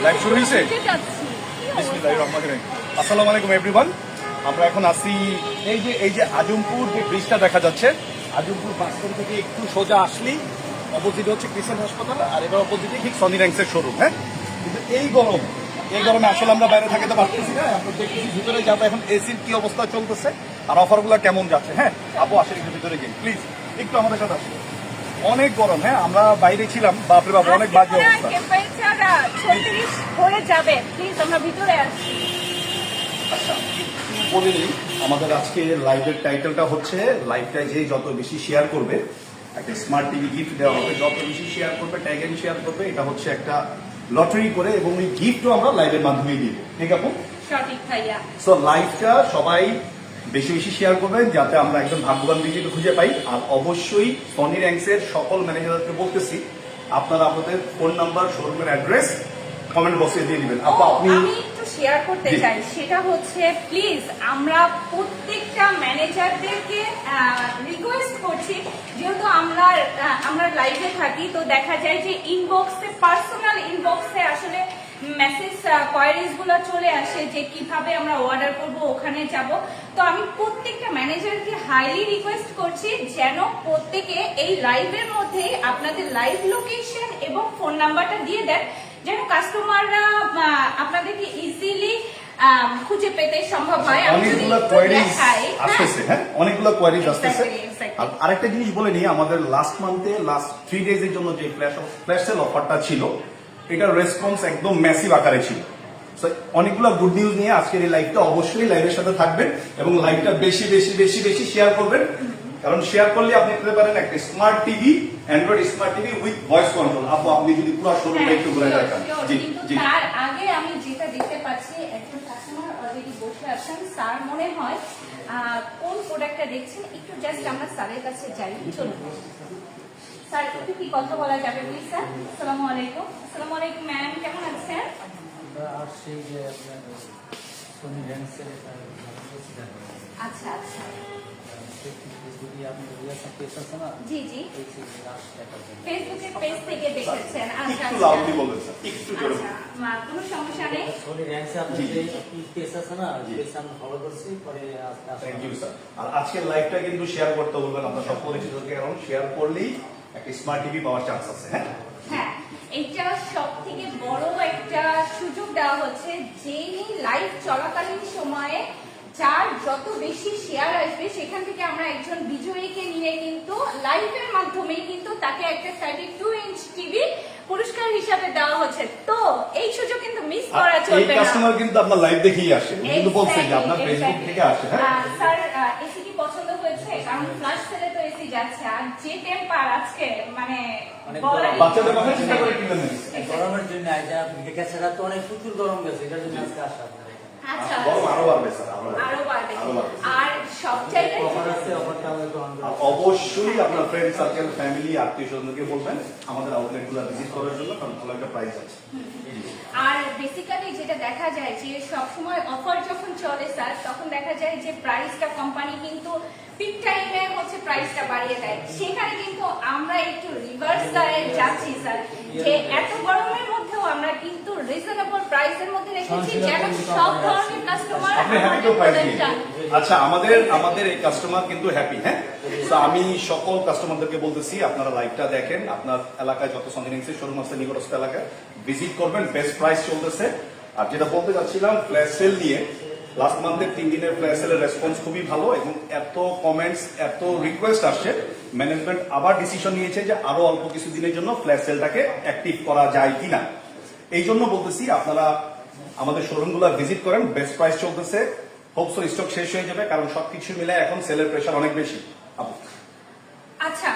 Live শুরু হয়েছে। আসসালামু আলাইকুম এভরিওয়ান। আমরা এখন আছি এই যে আজমপুর যে ব্রিজটা দেখা যাচ্ছে, আজমপুর বাস স্ট্যান্ড থেকে একটু সোজা আসলেই অপোজিটে হচ্ছে ক্রিসেন্ট হাসপাতাল, আর এবার অপোজিটে ঠিক সনি র্যাঙ্কসের শোরুম। হ্যাঁ, কিন্তু এই গরমে আসলে আমরা বাইরে থাকতে পারতেছি না। আমরা দেখতেছি ভিতরে যাবো, এখন এসির কি অবস্থা চলতেছে আর অফারগুলো কেমন যাচ্ছে। হ্যাঁ আপু, আসেন একটু ভিতরে গিয়ে প্লিজ, একটু আমাদের সাথে আসুন। অনেক গরম। হ্যাঁ, আমরা বাইরে ছিলাম, বাপরে বাপ অনেক বাজে অবস্থা। টেম্পারেচার 36 হয়ে যাবে। প্লিজ আমরা ভিতরে আসি। আচ্ছা, একটু বলে নিই, আমাদের আজকে লাইভের টাইটেলটা হচ্ছে লাইভটা যে যত বেশি শেয়ার করবে একটা স্মার্ট টিভি গিফট দেওয়া হবে। যত বেশি শেয়ার করবে, ট্যাগ এন্ড শেয়ার করবে, এটা হচ্ছে একটা লটারি করে, এবং এই গিফটও আমরা লাইভের মাধ্যমেই দিব। ঠিক আছে? সঠিক ভাইয়া। সো লাইভটা সবাই বেশি বেশি শেয়ার করবেন যাতে আমরা একজন ভাগ্যবান বিজয়ী খুঁজে পাই। আর অবশ্যই সনি র্যাঙ্কসের সকল ম্যানেজারকে বলতেছি, আপনারা আপনাদের ফোন নাম্বার, শোরুমের অ্যাড্রেস কমেন্ট বক্সে দিয়ে দিবেন। আপনি আমি একটু শেয়ার করতে চাই, সেটা হচ্ছে প্লিজ আমরা প্রত্যেকটা ম্যানেজারদেরকে রিকোয়েস্ট করছি, যেহেতু আমরা লাইভে থাকি, তো দেখা যায় যে ইনবক্সে, পার্সোনাল ইনবক্সে আসলে মেসেজ কোয়ারিজ গুলো চলে আসে যে কিভাবে আমরা অর্ডার করব, ওখানে যাব। তো আমি প্রত্যেকটা ম্যানেজারকে হাইলি রিকোয়েস্ট করছি যেন প্রত্যেকে এই লাইভের মধ্যে আপনাদের লাইভ লোকেশন এবং ফোন নাম্বারটা দিয়ে দেন, যেন কাস্টমাররা আপনাদেরকে ইজিলি খুঁজে পেতে সম্ভব হয়। অনেকগুলো কোয়ারিজ আসতেছে। হ্যাঁ, অনেকগুলো কোয়ারিজ আসতেছে। আর আরেকটা জিনিস বলে নিই, আমাদের লাস্ট 3 ডেজ এর জন্য যে ফ্ল্যাশ সেল অফারটা ছিল, এটার রেসপন্স একদম ম্যাসিভ আকারে ছিল। অনেকগুলো গুড নিউজ নিয়ে আজকের এই লাইভটা, অবশ্যই লাইভের সাথে থাকবেন এবং লাইভটা বেশি বেশি বেশি বেশি শেয়ার করবেন, কারণ শেয়ার করলে আপনি পেতে পারেন একটা smart TV, Android smart TV with voice control. আপনি যদি পুরো শোরুমটা একটু ঘুরে দেখেন। জি জি। তার আগে আমি যেটা দেখতে পাচ্ছি, একজন কাস্টমার অলরেডি বসে আছেন। স্যার মনে হয় কোন প্রোডাক্টটা দেখছেন, একটু জাস্ট আমরা স্যারের কাছে যাই। চলুন স্যার, একটু কি কথা বলা যাবে প্লিজ? স্যার আসসালামু আলাইকুম। আসসালামু আলাইকুম ম্যাম, কেমন আছেন? আচ্ছা আচ্ছা, জি জি, ফেসবুকে পেজ থেকে দেখেছেন। আচ্ছা একটু লাউডলি বলবেন স্যার, একটু জোরে বলুন। কোনো সমস্যা নেই। Thank you sir. আর আজকের লাইভটা কিন্তু শেয়ার করতে বলবেন আপনার সব পরিচিতকে, কারণ শেয়ার করলেই একটা স্মার্ট টিভি পাওয়ার চান্স আছে। হ্যাঁ হ্যাঁ, এটা সব থেকে বড় একটা সুযোগ দেওয়া হচ্ছে, যেই লাইভ চলাকালীন সময়ে যার যত বেশি শেয়ার আসবে, সেখান থেকে আমরা একজন বিজয়ীকে নিয়ে কিন্তু লাইভের মাধ্যমে কিন্তু তাকে একটা 32 ইঞ্চ টিভি পুরস্কার হিসাবে দেওয়া হচ্ছে। তো এই সুযোগ কিন্তু মিস করা চলবে না। এই কাস্টমার কিন্তু আপনার লাইভ দেখেই আসে, কিন্তু বলছে যে আপনার ফেসবুক থেকে আসে। হ্যাঁ স্যার, এসি কি পছন্দ হয়েছে? কারণ ফ্ল্যাশ সেলে তো এসি যাচ্ছে, আর যে টেম্পার আজকে মানে বাচ্চাদের কথা চিন্তা করে কিনলেন গরমের জন্য গেছে, তো অনেক প্রচুর গরম গেছে, এটার জন্য আজকে আসা। আচ্ছা, গরম আরো বাড়বে স্যার, আরো বাড়বে। আর সবচাইতে অবশ্যই আপনার ফ্রেন্ড সার্কেল, ফ্যামিলি, আত্মীয় স্বজনকে বলবেন আমাদের আউটলেট গুলো ভিজিট করার জন্য, কারণ ভালো একটা প্রাইস আছে। আর বেসিক্যালি যেটা দেখা যায় যে সবসময় অফার যখন চলে স্যার, তখন দেখা যায় যে প্রাইসটা কোম্পানি কিন্তু পিক টাইমে হচ্ছে প্রাইসটা বাড়িয়ে দেয়। সেখানে কিন্তু আমরা একটু রিভার্স যাচ্ছি স্যার, যে এত গরমের মধ্যেও আমরা কিন্তু রিজনেবল প্রাইসের মধ্যে রেখেছি যেন সব ধরনের কাস্টমার আচ্ছা, আমাদের এই কাস্টমার কিন্তু হ্যাপি। হ্যাঁ, তো আমি সকল কাস্টমারদেরকে বলতেছি, আপনারা লাইভটা দেখেন, আপনার এলাকায় যত সনি র্যাঙ্কসের শোরুম আছে নিকটস্থ এলাকায় ভিজিট করবেন, বেস্ট প্রাইস চলতেছে। আর যেটা বলতে চাচ্ছিলাম ফ্ল্যাশ সেল নিয়ে, লাস্ট মান্থের 3 দিনের ফ্ল্যাশ সেলের রেসপন্স খুবই ভালো, এবং এত কমেন্টস, এত রিকোয়েস্ট আসছে, ম্যানেজমেন্ট আবার ডিসিশন নিয়েছে যে আরো অল্প কিছু দিনের জন্য ফ্ল্যাশ সেলটাকে অ্যাক্টিভ করা যায় কিনা। এই জন্য বলতেছি আপনারা আমাদের শোরুমগুলো ভিজিট করেন, বেস্ট প্রাইস চলতেছে। হোপসো স্টক শেষ হয়ে যাবে, কারণ সবকিছু মিলে এখন সেলের প্রেশার অনেক বেশি। আচ্ছা,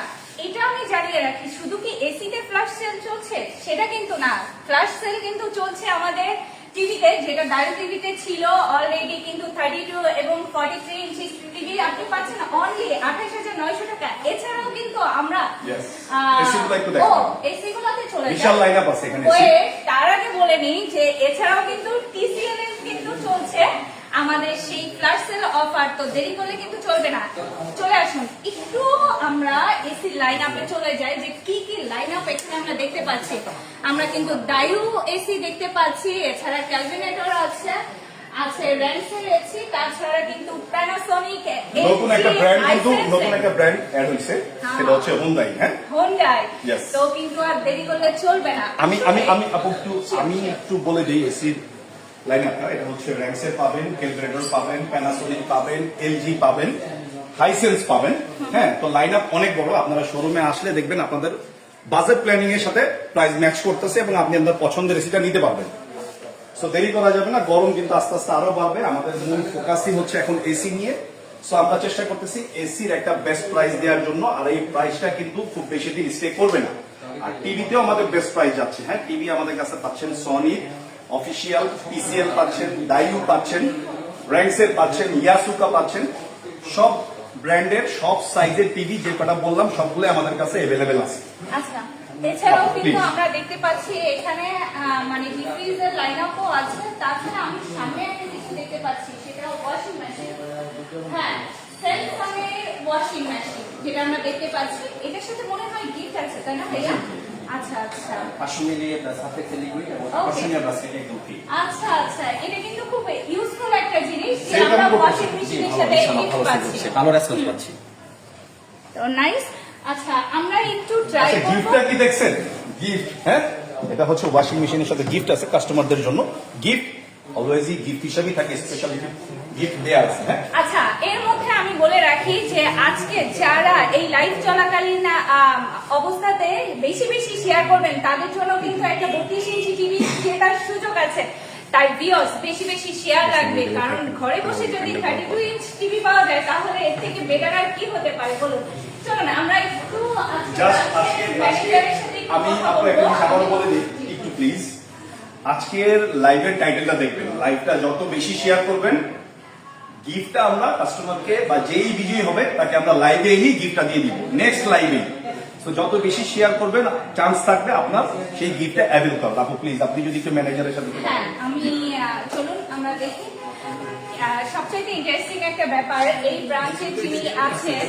এটা আমি জানিয়ে রাখি, শুধু কি এসিতে ফ্ল্যাশ সেল চলছে সেটা কিন্তু না, ফ্ল্যাশ সেল কিন্তু চলছে আমাদের টিভিতে, যেটা ডায়াল টিভিতে ছিল অলরেডি কিন্তু 32 এবং 43 ইঞ্চি টিভি আপনি পাচ্ছেন অনলি 28,900 টাকা। এছাড়াও কিন্তু আমরা এসিগুলোতে চলে যাই, বিশাল লাইনআপ আছে এখানে। তার আগে বলে নিই যে এছাড়াও কিন্তু টিসিএল এর কিন্তু চলছে আমাদের সেই ফ্ল্যাশ সেল অফার, তো দেরি করলে কিন্তু চলবে না। চলে আসুন একটু আমরা এসি লাইন আপে চলে যাই, যে কি কি লাইন আপ এখানে আমরা দেখতে পাচ্ছি। আমরা কিন্তু ডায়ু এসি দেখতে পাচ্ছি, এছাড়া ক্যালভিনেটর আছে, র্যান্সের এসি, তাছাড়া কিন্তু প্যানাসোনিক নতুন একটা ব্র্যান্ড অ্যাড হয়েছে, সেটা হচ্ছে হোন্ডাই। হ্যাঁ, হোন্ডাই। Yes. তো কিন্তু আর দেরি করলে চলবে না। আমি একটু বলে দিই এসির লাইন আপটা। এটা হচ্ছে র্যান্সের পাবেন, ক্যালকুলেটর পাবেন, প্যানাসোনিক পাবেন, এলজি পাবেন, হাইসেন্স পাবেন। হ্যাঁ, তো লাইন আপ অনেক বড়। আপনারা শোরুমে আসলে দেখবেন আপনাদের বাজেট প্ল্যানিং এর সাথে প্রাইস ম্যাচ করতেছে এবং আপনি আপনার পছন্দের এসিটা নিতে পারবেন। সো দেরি করা যাবে না, গরম কিন্তু আস্তে আস্তে আরো বাড়বে। আমাদের মূল ফোকাসই হচ্ছে এখন এসি নিয়ে। সো আমরা চেষ্টা করতেছি এসির একটা বেস্ট প্রাইস দেওয়ার জন্য, আর এই প্রাইসটা কিন্তু খুব বেশি দিন স্টে করবে না। আর টিভিতেও আমাদের বেস্ট প্রাইস যাচ্ছে। হ্যাঁ, টিভি আমাদের কাছে পাচ্ছেন সনি অফিসিয়াল, পিসিএল পাচ্ছেন, ডাইউ পাচ্ছেন, র্যাঙ্কসের পাচ্ছেন, ইয়াসুকা পাচ্ছেন। সব ব্র্যান্ডের সব সাইজের টিভি যে কটা বললাম সবগুলো আমাদের কাছে অ্যাভেলেবেল আছে। আচ্ছা, এছাড়াও কিন্তু Please. আমরা দেখতে পাচ্ছি এখানে মানে ডিফ্রিজের লাইন আপও আছে। তাছাড়া আমি সামনে একটা কিছু দেখতে পাচ্ছি, সেটা ওয়াশিং মেশিন। হ্যাঁ, স্যামসাংয়ের ওয়াশিং মেশিন যেটা আমরা দেখতে পাচ্ছি, এটার সাথে মনে হয় গিফট আছে, তাই না ভাইয়া? আচ্ছা আচ্ছা 500 মিলি প্লাস সাবজেক্ট লিকুইড এবং Okay. আকর্ষণীয় ব্রাসলেট একদম ফ্রি। আচ্ছা আচ্ছা, এটা কিন্তু খুব ইউজফুল একটা জিনিস যে সেটা আমরা আমি বলছি। ওয়াশিং মেশিনের সাথে গিফট পাচ্ছি। ভালো রেসপন্স পাচ্ছি। তো নাইস। আচ্ছা, আমরা একটু ট্রাই আচ্ছা, করব। গিফটটা কি দেখছেন? গিফট, হ্যাঁ, এটা হচ্ছে ওয়াশিং মেশিনের সাথে গিফট আছে কাস্টমারদের জন্য। গিফট অলওয়েজই গিফট হিসাবেই থাকে, স্পেশালি গিফট দেয়া আছে। হ্যাঁ, আচ্ছা, এর মধ্যে আমি বলে রাখি যে আজকে যারা এই লাইভ চলাকালীন অবস্থাতে বেশি বেশি শেয়ার করবেন তাদের জন্য কিন্তু একটা 32 ইঞ্চি টিভি জেতার সুযোগ আছে। তাই ভিউয়ার্স বেশি বেশি শেয়ার রাখবে, কারণ ঘরে বসে যদি 32 ইঞ্চ টিভি পাওয়া যায় তাহলে এর থেকে বেটার আর কি হতে পারে বলুন। চলুন আমরা একটু জাস্ট আমি আপনার একটা জিনিস আবারও বলে দিই একটু প্লিজ। আজকের লাইভের টাইটেলটা দেখবেন, লাইভটা যত বেশি শেয়ার করবেন গিফটটা আমরা কাস্টমারকে বা যেই বিজয়ী হবে তাকে আমরা লাইভে এনেই গিফটটা দিয়ে দিব, নেক্সট লাইভে। তো যত বেশি শেয়ার করবেন চান্স থাকবে আপনার সেই গিফটটা অ্যাভেল করার। আপু প্লিজ, আপনি যদি একটু ম্যানেজারের সাথে একটু হ্যাঁ, আমি চলুন আমরা দেখি। সবচেয়ে ইন্টারেস্টিং একটা ব্যাপার, এই ব্রাঞ্চে যিনি আছেন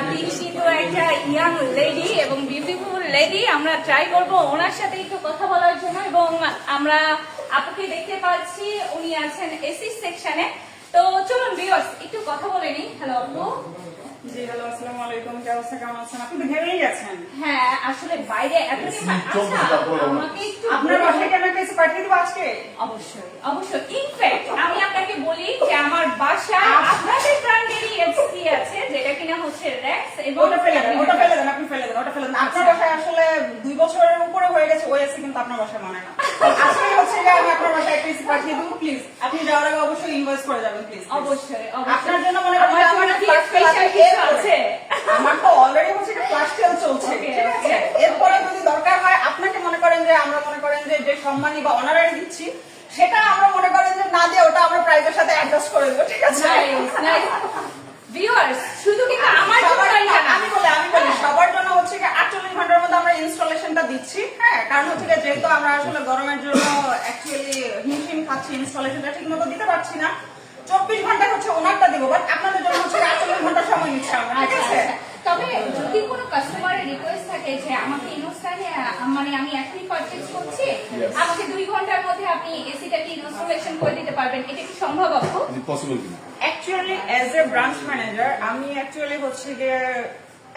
তিনি কিন্তু একটা ইয়াং লেডি এবং বিউটিফুল লেডি। আমরা ট্রাই করব ওনার সাথে একটু কথা বলার জন্য, এবং আমরা আপুকে দেখতে পাচ্ছি উনি আছেন এসি সেকশনে। তো চলুন ভিউয়ার্স একটু কথা বলে নিই। হ্যালো আপু। জি হ্যালো, আসসালামু আলাইকুম। কি অবস্থা, কেমন আছেন? আপনি তো ভেবেই গেছেন। হ্যাঁ, আসলে বাইরে এত চলতেছে, তারপরে আমাকে একটু আপনার বাসায় কেন কিছু পাঠিয়ে দেবো আজকে? অবশ্যই অবশ্যই। ইনফ্যাক্ট আমি আপনাকে বলি যে আমার বাসায় আপনাদের ব্র্যান্ডেরই এসি আছে, যেটা কিনা হচ্ছে র্যাক্স, এবং ওটা ফেলে দেন, ওটা ফেলে দেন, আপনি ফেলে দেন, ওটা ফেলে দেন। আপনার বাসায় আসলে 2 বছরের উপরে হয়ে গেছে ওই এসি, কিন্তু আপনার বাসায় মানে না। আজকে হচ্ছে যে আমি আপনার বাসায় একটা এসি পাঠিয়ে দেবো, প্লিজ। আপনি যাওয়ার আগে অবশ্যই ইনভয়েস করে যাবেন, প্লিজ। অবশ্যই আপনার জন্য মনে করেন যে আমার কি flash sale স্পেশাল আছে, কিছু আছে? আমার তো অলরেডি হচ্ছে একটা ফ্ল্যাশ সেল চলছে, Okay, ঠিক আছে? okay. এরপরে যদি দরকার হয় আপনাকে মনে করেন যে আমরা মনে করেন যে সম্মানী বা অনারারি দিচ্ছি, সেটা আমরা মনে করেন যে না দিয়ে ওটা আমরা প্রাইসের সাথে অ্যাডজাস্ট করে দেবো, ঠিক আছে? Nice nice. ভিউয়ার্স শুধু কিন্তু আমার সবার জন্যই জন্য- না, আমি বলি সবার জন্য হচ্ছে কি 48 ঘন্টার মধ্যে আমরা ইনস্টলেশনটা দিচ্ছি। হ্যাঁ, কারণ হচ্ছে কি যেহেতু আমরা আসলে গরমের জন্য অ্যাকচুয়ালি হিমশিম খাচ্ছি, ইনস্টলেশনটা ঠিক মতো দিতে পারছি না। 24 ঘন্টা হচ্ছে ওনারটা দিব, বাট আপনাদের জন্য হচ্ছে 48 ঘন্টা সময় নিচ্ছে আমরা, ঠিক আচ্ছা আছে? আচ্ছা। তবে যদি কোনো কাস্টমারের রিকোয়েস্ট থাকে যে আমাকে ইনস্ট্যান্টে মানে আমি এখনই পারচেজ করছি, আমাকে 2 ঘন্টার মধ্যে আপনি এসিটাকে ইনস্টলেশন করে দিতে পারবেন, এটা কি সম্ভব আপু? পসিবল কিনা? Actually as a branch manager আমি অ্যাকচুয়ালি হচ্ছে গিয়ে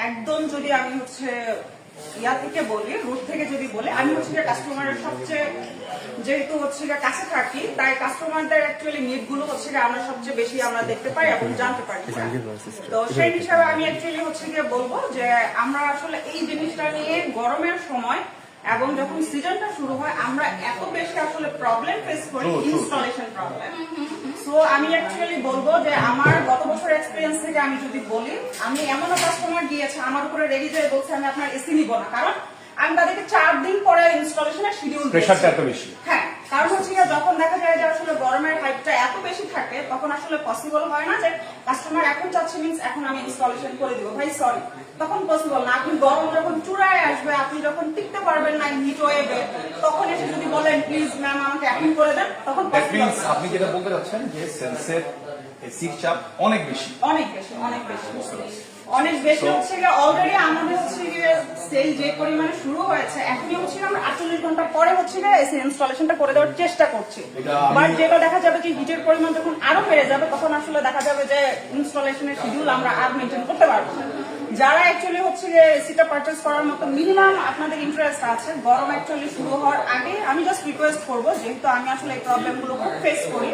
একদম যদি আমি হচ্ছে ইয়া থেকে বলি, রুট থেকে যদি বলি, আমি হচ্ছে গিয়ে কাস্টমারের সবচেয়ে যেহেতু হচ্ছে গিয়ে কাছে থাকি, তাই কাস্টমারদের অ্যাকচুয়ালি নিড গুলো হচ্ছে গিয়ে আমরা সবচেয়ে বেশি আমরা দেখতে পাই এবং জানতে পারি। তো সেই হিসাবে আমি অ্যাকচুয়ালি হচ্ছে গিয়ে বলবো যে আমরা আসলে এই জিনিসটা নিয়ে গরমের সময় এবং যখন সিজনটা শুরু হয় আমরা এত বেশি আসলে প্রবলেম ফেস করি, True, true. Installation problem. So আমি অ্যাকচুয়ালি বলবো যে আমার গত বছর এক্সপিরিয়েন্স থেকে আমি যদি বলি, আমি এমনও কাস্টমার গিয়েছে আমার উপরে রেডি হয়ে বলছে আমি আপনার এসি নিব না, কারণ আমি তাদেরকে 4 দিন পরে ইনস্টলেশনের শিডিউল প্রেশারটা এত বেশি। হ্যাঁ, কারণ হচ্ছে গিয়ে যখন দেখা যায় যে আসলে গরমের হাইটটা এত বেশি থাকে তখন আসলে পসিবল হয় না যে কাস্টমার এখন চাচ্ছে মিন্স এখন আমি ইনস্টলেশন করে দিব, ভাই সরি, তখন পসিবল না। আপনি গরম যখন চূড়ায় আসবে, আপনি যখন টিকতে পারবেন না হিট ওয়েভে, তখন এসে যদি বলেন প্লিজ ম্যাম আমাকে এখন করে দেন, তখন দ্যাট পসিবল মিন্স আপনি যেটা বলতে চাচ্ছেন যে সেলসের এসির চাপ অনেক বেশি। অনেক বেশি, অনেক বেশি, অনেক বেশি হচ্ছে গিয়ে অলরেডি আমাদের হচ্ছে গিয়ে সেল যে পরিমাণে শুরু হয়েছে, এখনই হচ্ছে গিয়ে আমরা 48 ঘন্টা পরে হচ্ছে গিয়ে এসি ইনস্টলেশনটা করে দেওয়ার চেষ্টা করছি। এটা আমি- বাট যেটা দেখা যাবে যে হিটের পরিমাণ যখন আরো বেড়ে যাবে তখন আসলে দেখা যাবে যে ইনস্টলেশনের শিডিউল আমরা আর মেনটেন করতে পারবো না। যারা অ্যাকচুয়ালি হচ্ছে যে এসিটা পারচেজ করার মতো মিনিমাম আপনাদের ইন্টারেস্ট আছে গরম অ্যাকচুয়ালি শুরু হওয়ার আগে, আমি জাস্ট রিকোয়েস্ট করবো, যেহেতু আমি আসলে এই প্রবলেমগুলো খুব ফেস করি,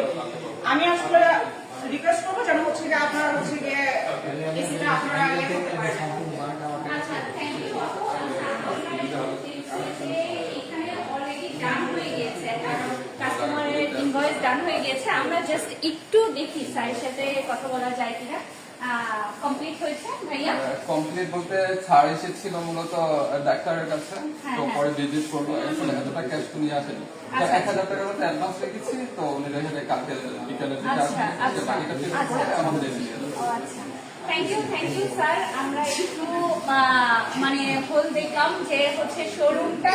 আমি আসলে রিকোয়েস্ট করবো যেন হচ্ছে গিয়ে আপনারা হচ্ছে গিয়ে এসিটা আপনারা ইয়ে করতে পারেন। আচ্ছা, thank you আপু। এখানে already done হয়ে গিয়েছে, কাস্টমারের ইনভয়েস ডান হয়ে গিয়েছে। আমরা জাস্ট একটু দেখি স্যারের সাথে কথা বলা যায় কিনা। কমপ্লিট হয়েছে ভাইয়া? কমপ্লিট বলতে ছাড় এসেছিল মূলত ডাক্তারের কাছে, তো পরে ভিজিট করবো, আসলে এতটা ক্যাশ তো নিয়ে আসেনি। তো 1000 টাকার মতো অ্যাডভান্স রেখেছি, তো উনি রেখে দেয় কালকে বিকেলে যেটা আচ্ছা, আসবে, আচ্ছা, বাকিটা পেমেন্ট করে আমাদের এসে দিয়ে দেবে। ও আচ্ছা, থ্যাংক ইউ স্যার। আমরা একটু মানে হোল দেখলাম যে হচ্ছে শোরুমটা।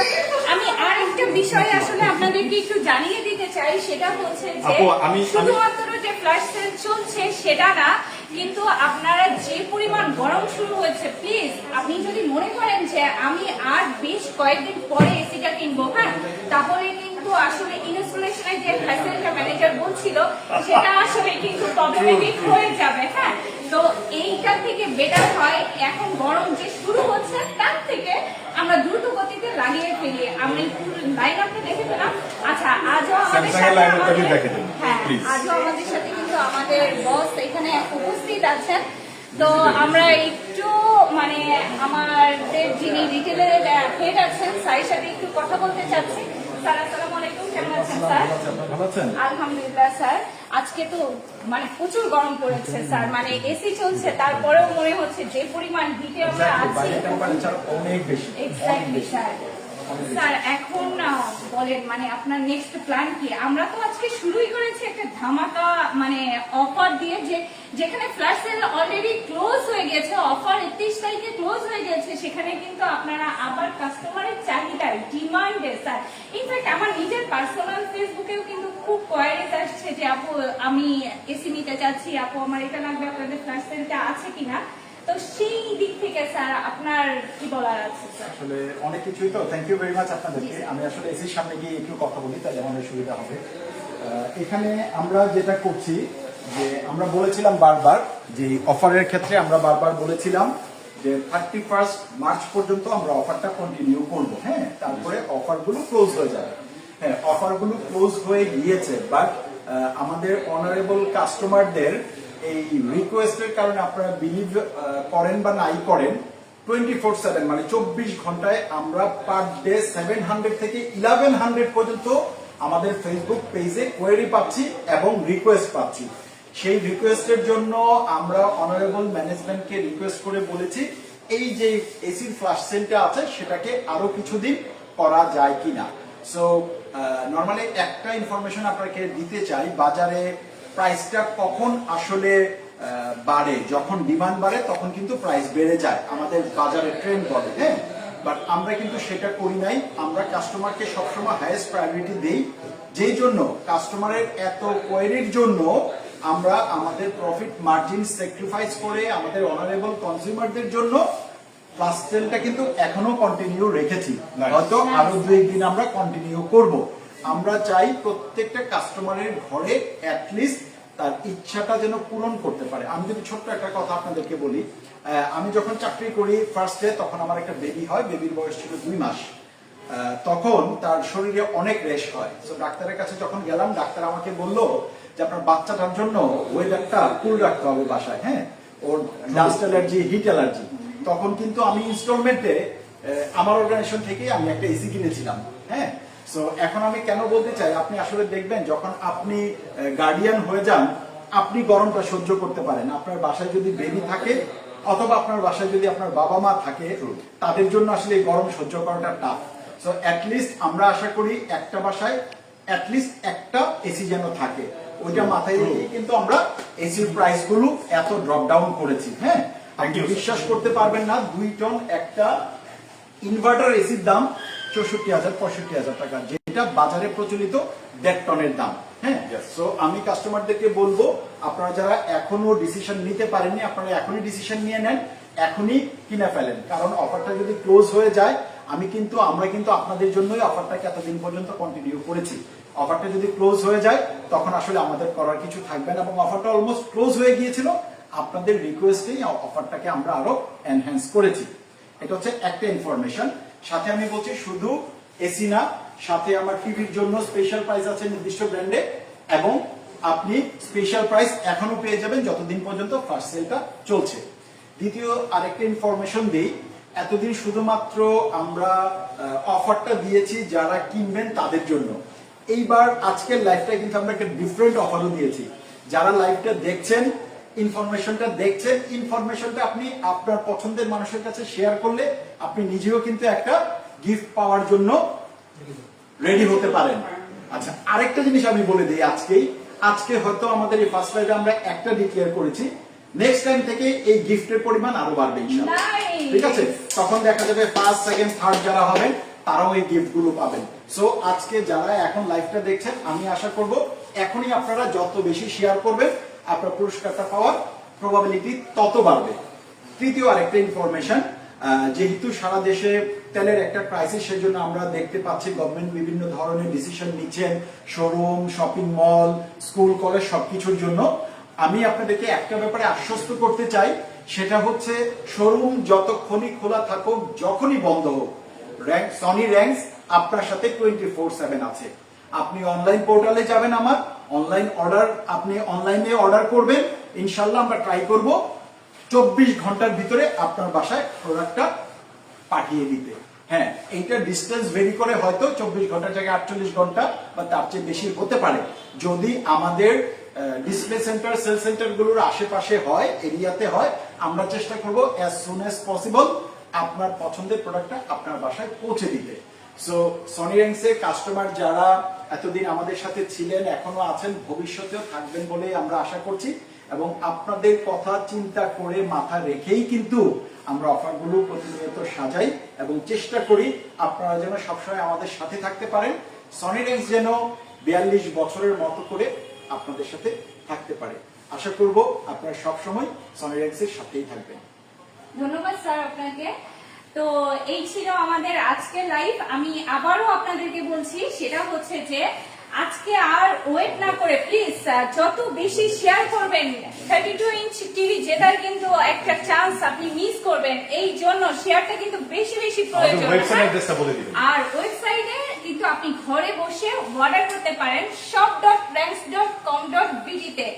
আমি আর একটা বিষয় আসলে আপনাদেরকে একটু জানিয়ে দিতে চাই, সেটা হচ্ছে যে আপু, আমি- শুধুমাত্র যে ফ্ল্যাশ সেল চলছে সেটা না, কিন্তু আপনারা যে পরিমাণ গরম শুরু হয়েছে, প্লিজ আপনি যদি মনে করেন যে আমি আর বেশ কয়েকদিন পরে এসিটা কিনবো, হ্যাঁ, তাহলে কিন্তু আসলে ইনস্টলেশনের যে ফ্যাসিলিটি ম্যানেজার বলছিল সেটা আসলে কিন্তু প্রবলেমেটিক হয়ে যাবে, হ্যাঁ। তো এইটা থেকে বেটার হয় এখন গরম যে শুরু হচ্ছে তার থেকে আমরা দ্রুত গতিতে লাগিয়ে ফেলি। আমরা একটু লাইন আপনি দেখে পেলাম। আচ্ছা, আজও আমাদের Samsung এর সাথে line-upটা আমাদের- দেখে দিন, হ্যাঁ, please. আজও আমাদের সাথে কিন্তু আমাদের বস এখানে উপস্থিত আছেন। তো আমরা একটু মানে আমাদের যিনি রিটেলের হেড আছেন স্যারের সাথে একটু কথা বলতে চাচ্ছি। স্যার আসসালামু আলাইকুম, কেমন আছেন স্যার? ভালো আছেন? আলহামদুলিল্লাহ স্যার। আজকে তো মানে প্রচুর গরম পড়েছে স্যার, মানে এসি চলছে তারপরেও মনে হচ্ছে যে পরিমাণ হিটে আমরা আছি। অনেক বেশি। Exactly sir. স্যার এখন বলেন মানে আপনার নেক্সট প্ল্যান কি? আমরা তো আজকে শুরুই করেছি একটা ধামাকা মানে অফার দিয়ে, যে যেখানে ফ্ল্যাশ সেল অলরেডি ক্লোজ হয়ে গেছে, অফার 31 তারিখে ক্লোজ হয়ে গেছে, সেখানে কিন্তু আপনারা আবার কাস্টমারের চাহিদায় ডিমান্ডে স্যার, ইনফ্যাক্ট আমার নিজের পার্সোনাল ফেসবুকেও কিন্তু খুব কোয়ারিজ আসছে যে আপু আমি এসি নিতে চাচ্ছি, আপু আমার এটা লাগবে, আপনাদের ফ্ল্যাশ সেলটা আছে কিনা। তো সেই দিক থেকে স্যার আপনার কি বলার আছে স্যার? আসলে অনেক কিছুই তো, থ্যাংক ইউ ভেরি মাচ আপনাদেরকে। আমি আসলে এসির সামনে গিয়ে একটু কথা বলি, তাহলে আমাদের সুবিধা হবে। এখানে আমরা যেটা করছি যে আমরা বলেছিলাম বারবার যে অফারের ক্ষেত্রে আমরা বারবার বলেছিলাম যে 31 মার্চ পর্যন্ত আমরা অফারটা কন্টিনিউ করব, হ্যাঁ, তারপরে অফারগুলো ক্লোজ হয়ে যাবে। হ্যাঁ, অফারগুলো ক্লোজ হয়ে গিয়েছে, বাট আমাদের অনারেবল কাস্টমারদের এই রিকোয়েস্টের কারণে আপনারা বিলিভ করেন বা নাই করেন, 24/7 মানে 24 ঘন্টায় আমরা পার ডে 700 থেকে 1100 পর্যন্ত আমাদের ফেসবুক পেজে কোয়েরি পাচ্ছি এবং রিকোয়েস্ট পাচ্ছি। সেই রিকোয়েস্টের জন্য আমরা অনারেবল ম্যানেজমেন্টকে রিকোয়েস্ট করে বলেছি এই যে এসির ফ্ল্যাশ সেলটা আছে সেটাকে আরো কিছুদিন করা যায় কিনা। সো নর্মালি একটা ইনফরমেশন আপনাকে দিতে চাই, বাজারে প্রাইসটা কখন আসলে বাড়ে, যখন ডিমান্ড বাড়ে তখন কিন্তু প্রাইস বেড়ে যায়, আমাদের বাজারে ট্রেন্ড বলে, হ্যাঁ। বাট আমরা কিন্তু সেটা করি নাই, আমরা কাস্টমারকে সবসময় হাইয়েস্ট প্রায়োরিটি দিই, যেই জন্য কাস্টমারের এত কোয়েরির জন্য আমরা আমাদের প্রফিট মার্জিন স্যাক্রিফাইস করে আমাদের অনারেবল কনজিউমারদের জন্য ফ্ল্যাশ সেলটা কিন্তু এখনো কন্টিনিউ রেখেছি, হয়তো আরো 2 দিন আমরা কন্টিনিউ করব। আমরা চাই প্রত্যেকটা কাস্টমারের ঘরে অ্যাটলিস্ট তার ইচ্ছাটা যেন পূরণ করতে পারে। আমি যদি ছোট্ট একটা কথা আপনাদেরকে বলি, আমি যখন চাকরি করি ফার্স্টে, তখন আমার একটা বেবি হয়, বেবির বয়স ছিল 2 মাস। তখন তার শরীরে অনেক রেশ হয়। তো ডাক্তারের কাছে যখন গেলাম, ডাক্তার আমাকে বললো যে আপনার বাচ্চাটার জন্য ওয়েদারটা কুল রাখতে হবে বাসায়, হ্যাঁ, ওর ডাস্ট অ্যালার্জি, হিট অ্যালার্জি। তখন কিন্তু আমি ইনস্টলমেন্টে আমার অর্গানাইজেশন থেকে আমি একটা এসি কিনেছিলাম, হ্যাঁ। সো এখন আমি কেন বলতে চাই, আপনি আসলে দেখবেন যখন আপনি গার্ডিয়ান হয়ে যান, আপনি গরমটা সহ্য করতে পারেন। আপনার বাসায় যদি বেবি থাকে অথবা আপনার বাসায় যদি আপনার বাবা মা থাকে, তাদের জন্য আসলে এই গরম সহ্য করাটা টাফ। সো অ্যাটলিস্ট আমরা আশা করি একটা বাসায় অ্যাটলিস্ট একটা এসি যেন থাকে, ওইটা মাথায় রেখে কিন্তু আমরা এসির প্রাইস গুলো এত ড্রপ ডাউন করেছি। হ্যাঁ, আপনি বিশ্বাস করতে পারবেন না, 2 টন একটা ইনভার্টার এসির দাম 64,000-65,000 টাকা, যেটা বাজারে প্রচলিত 1.5 টনের দাম। হ্যাঁ, সো আমি কাস্টমারদেরকে বলবো, আপনারা যারা এখনো ডিসিশন নিতে পারেননি, আপনারা এখনই ডিসিশন নিয়ে নেন, এখনই কিনে ফেলেন। কারণ অফারটা যদি ক্লোজ হয়ে যায়, আমরা কিন্তু আপনাদের জন্যই অফারটাকে এতদিন পর্যন্ত কন্টিনিউ করেছি। অফারটা যদি ক্লোজ হয়ে যায়, তখন আসলে আমাদের করার কিছু থাকবে না, এবং অফারটা অলমোস্ট ক্লোজ হয়ে গিয়েছিল। আপনাদের রিকোয়েস্টেই অফারটাকে আমরা আরো এনহ্যান্স করেছি। এটা হচ্ছে একটা ইনফরমেশন। সাথে আমি বলছি, শুধু এসি না, সাথে আমার টিভির জন্য স্পেশাল প্রাইস আছে নির্দিষ্ট ব্র্যান্ডে, এবং আপনি স্পেশাল প্রাইস এখনো পেয়ে যাবেন যতদিন পর্যন্ত ফার্স্ট সেলটা চলছে। দ্বিতীয় আরেকটা ইনফরমেশন দিই, এতদিন শুধুমাত্র আমরা অফারটা দিয়েছি যারা কিনবেন তাদের জন্য। এইবার আজকের লাইভটা কিন্তু আমরা একটা ডিফারেন্ট অফারও দিয়েছি। যারা লাইভটা দেখছেন, ইনফরমেশনটা আপনি আপনার পছন্দের মানুষের কাছে শেয়ার করলে আপনি নিজেও কিন্তু একটা গিফট পাওয়ার জন্য রেডি হতে পারেন। আচ্ছা, আরেকটা জিনিস আমি বলে দিই, আজকে হয়তো আমাদের এই ফার্স্ট লাইভে আমরা একটা ডিক্লেয়ার করেছি, নেক্সট টাইম থেকে এই গিফটের পরিমাণ আরো বাড়বে ইনশাআল্লাহ। ঠিক আছে, তখন দেখা যাবে ফার্স্ট, সেকেন্ড, থার্ড যারা হবেন তারাও এই গিফট গুলো পাবেন। সো আজকে যারা এখন লাইভটা দেখছেন, আমি আশা করব এখনই আপনারা যত বেশি শেয়ার করবেন, আপনার পুরস্কারটা পাওয়ার প্রবাবিলিটি তত বাড়বে। তৃতীয় আরেকটা ইনফরমেশন, যেহেতু সারা দেশে তেলের একটা ক্রাইসিস, সেজন্য আমরা দেখতে পাচ্ছি গভর্নমেন্ট বিভিন্ন ধরনের ডিসিশন নিচ্ছেন, showroom, shopping mall, school, college সবকিছুর জন্য। আমি আপনাদেরকে একটা ব্যাপারে আশ্বস্ত করতে চাই, সেটা হচ্ছে শোরুম যতক্ষণই খোলা থাকুক, যখনই বন্ধ হোক, সনি র্যাঙ্কস আপনার সাথে 24/7 আছে। আপনি অনলাইন পোর্টালে যাবেন, আমার আপনি অনলাইনে অর্ডার করবেন, ইনশাল্লাহ আমরা ট্রাই করব 24 ঘন্টার ভিতরে আপনার বাসায় প্রোডাক্টটা পাঠিয়ে দিতে। হ্যাঁ, এইটা ডিস্টেন্স ভেরি করে, হয়তো 24 ঘন্টার জায়গায় 48 ঘন্টা বা তার চেয়ে বেশি হতে পারে। যদি আমাদের ডিসপ্লে সেন্টার, সেল সেন্টার গুলোর আশেপাশে হয়, এরিয়াতে হয়, আমরা চেষ্টা করব অ্যাজ সুন অ্যাজ পসিবল আপনার পছন্দের প্রোডাক্টটা আপনার বাসায় পৌঁছে দিতে। সো সনি র্যাঙ্কসের কাস্টমার যারা এতদিন আমাদের সাথে ছিলেন, এখনো আছেন, ভবিষ্যতেও থাকবেন বলে আমরা আশা করছি, এবং আপনাদের কথা চিন্তা করে মাথা রেখেই কিন্তু আমরা অফারগুলো প্রতিনিয়ত সাজাই এবং চেষ্টা করি আপনারা যেন সবসময় আমাদের সাথে থাকতে পারেন। সনি র্যাঙ্কস যেন 42 বছরের মতো করে আপনাদের সাথে থাকতে পারে। আশা করব আপনারা সবসময় সনি র্যাঙ্কসের সাথেই থাকবেন। ধন্যবাদ স্যার আপনাকে। তো এই ছিল আমাদের আজকের লাইভ। আমি আবারও আপনাদেরকে বলছি, সেটা হচ্ছে যে আজকে আর ওয়েট না করে প্লিজ যত বেশি শেয়ার করবেন, 32 ইঞ্চ টিভি জেতার কিন্তু একটা চান্স আপনি মিস করবেন। এই জন্য শেয়ারটা কিন্তু বেশি বেশি প্রয়োজন। আর ওয়েবসাইটে কিন্তু আপনি ঘরে বসে অর্ডার করতে পারেন shop.ranks.com.bd তে।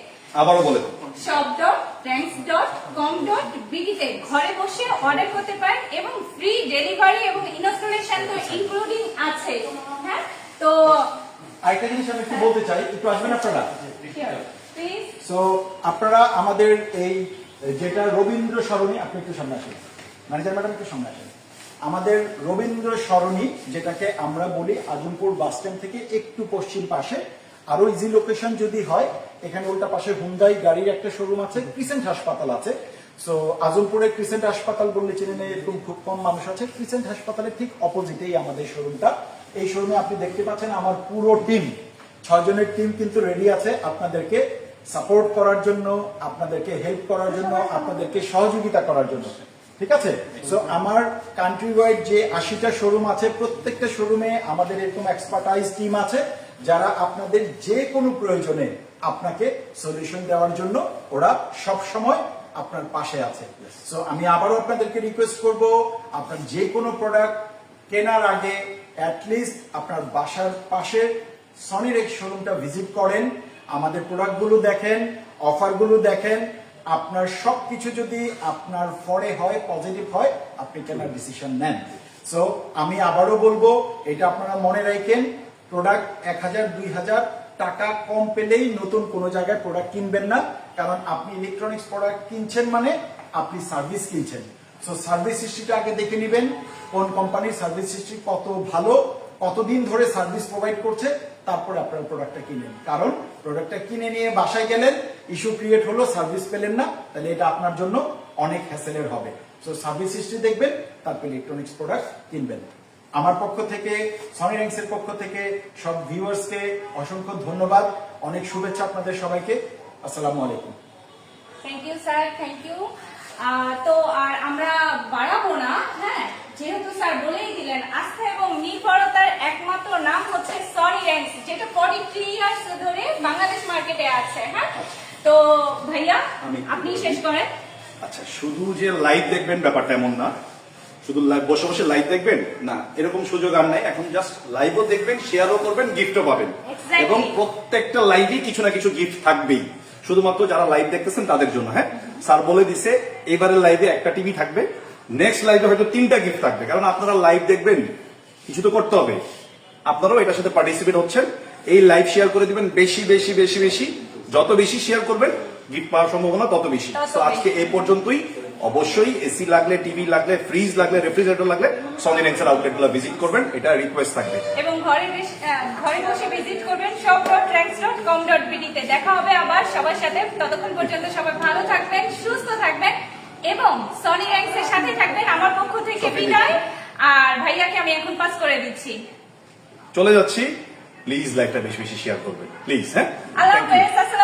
আবারও বলে দেব, shop.ranks.com.bd তে ঘরে বসে অর্ডার করতে পারেন, এবং ফ্রি ডেলিভারি এবং ইনস্টলেশন তো ইনক্লুডিং আছে। হ্যাঁ, তো আরেকটা জিনিস আমি একটু বলতে চাই, একটু আসবেন আপনারা প্লিজ। সো আপনারা আমাদের এই যেটা রবীন্দ্র সরণি, আপনি একটু সামনে আসেন, ম্যানেজার ম্যাডাম একটু সামনে আসেন। আমাদের রবীন্দ্র সরণি, যেটাকে আমরা বলি আজমপুর বাস স্ট্যান্ড থেকে একটু পশ্চিম পাশে, আরো ইজি লোকেশন যদি হয়, এখানে উল্টা পাশে হুন্ডাই গাড়ির একটা শোরুম আছে, ক্রিসেন্ট হাসপাতাল আছে। সো আজমপুরে ক্রিসেন্ট হাসপাতাল বললে চিনে নেই এরকম খুব কম মানুষ আছে। ক্রিসেন্ট হাসপাতালের ঠিক অপোজিটেই আমাদের শোরুমটা। এই শোরুমে আপনি দেখতে পাচ্ছেন আমার পুরো টিম, 6 জনের টিম কিন্তু রেডি আছে আপনাদেরকে সাপোর্ট করার জন্য, আপনাদেরকে হেল্প করার জন্য, আপনাদেরকে সহযোগিতা করার জন্য। ঠিক আছে, সো আমার কান্ট্রি ওয়াইড যে 80টা শোরুম আছে, প্রত্যেকটা শোরুমে আমাদের এরকম এক্সপার্টাইজ টিম আছে, যারা আপনাদের যে কোনো প্রয়োজনে আপনাকে সলিউশন দেওয়ার জন্য ওরা সব সময় আপনার পাশে আছে। সো আমি আবারও আপনাদেরকে রিকোয়েস্ট করব, আপনার যে কোনো প্রোডাক্ট কেনার আগে অ্যাটলিস্ট আপনার বাসার পাশে সনি র্যাঙ্কস শোরুমটা ভিজিট করেন, আমাদের প্রোডাক্টগুলো দেখেন, অফারগুলো দেখেন। আপনার সবকিছু যদি আপনার ফরে হয়, পজিটিভ হয়, আপনি কেনার ডিসিশন নেন। সো আমি আবারও বলবো, এটা আপনারা মনে রাখেন, প্রোডাক্ট 1000-2000 টাকা কম পেলেই নতুন কোনো জায়গায় প্রোডাক্ট কিনবেন না, কারণ আপনি ইলেকট্রনিক্স প্রোডাক্ট কিনছেন মানে আপনি সার্ভিস কিনছেন। সো সার্ভিস হিস্ট্রিটা আগে দেখে নেবেন, কোন কোম্পানির সার্ভিস হিস্ট্রি কত ভালো, কতদিন ধরে সার্ভিস প্রোভাইড করছে, তারপরে আপনারা প্রোডাক্টটা কিনেন। কারণ প্রোডাক্টটা কিনে নিয়ে বাসায় গেলেন, ইস্যু ক্রিয়েট হলো, সার্ভিস পেলেন না, তাহলে এটা আপনার জন্য অনেক হ্যাসেলের হবে। সো সার্ভিস হিস্ট্রি দেখবেন, তারপর ইলেকট্রনিক্স প্রোডাক্ট কিনবেন। আমার পক্ষ থেকে, সনি র্যাঙ্কস এর পক্ষ থেকে সব ভিউয়ার্সকে অসংখ্য ধন্যবাদ, অনেক শুভেচ্ছা আপনাদের সবাইকে। আসসালামু আলাইকুম। Thank you sir, thank you. তো আর আমরা বাড়াবো না, হ্যাঁ, যেহেতু স্যার বলেই দিলেন আস্থা এবং নির্ভরতার একমাত্র নাম হচ্ছে সনি র্যাঙ্কস, যেটা 43 ইয়ার্স ধরে বাংলাদেশ মার্কেটে আছে। হ্যাঁ, তো ভাইয়া আপনি শেষ করেন। আচ্ছা, শুধু যে লাইভ দেখবেন ব্যাপারটা এমন না, শুধু বসে বসে লাইভ দেখবেন না, এরকম সুযোগ আর নাই। এখন জাস্ট লাইভও দেখবেন, শেয়ারও করবেন, গিফটও পাবেন। Exactly. এবং প্রত্যেকটা লাইভে কিছু না কিছু গিফট থাকবেই, শুধুমাত্র যারা লাইভ দেখতেছেন তাদের জন্য। হ্যাঁ, স্যার বলে দিছে এবারের লাইভে একটা টিভি থাকবে, নেক্সট লাইভে হয়তো 3টা গিফট থাকবে। কারণ আপনারা লাইভ দেখবেন, কিছু তো করতে হবে। আপনারাও এটার সাথে পার্টিসিপেট হচ্ছেন। এই লাইভ শেয়ার করে দিবেন, বেশি বেশি বেশি বেশি, যত বেশি শেয়ার করবেন গিফট পাওয়ার সম্ভাবনা তত বেশি। তো আজকে এই পর্যন্তই। অবশ্যই এসি লাগলে, টিভি লাগলে, ফ্রিজ লাগলে, রেফ্রিজারেটর লাগলে সনি র্যাঙ্কসের আউটলেটগুলো ভিজিট করবেন, এটা রিকোয়েস্ট থাকবে। এবং ঘরে বসে ভিজিট করবেন shop.ranks.com.bd তে। দেখা হবে আবার সবার সাথে। ততক্ষণ পর্যন্ত সবাই ভালো থাকবেন, সুস্থ থাকবেন এবং সনি র্যাঙ্কস এর সাথে থাকবেন। আমার পক্ষ থেকে বিদায়। আর ভাইয়াকে আমি এখন পাস করে দিচ্ছি। চলে যাচ্ছি, প্লিজ লাইভটা বেশি বেশি শেয়ার করবেন প্লিজ। হ্যাঁ, আল্লাহ থ্যাংক ইউ। হাফেজ।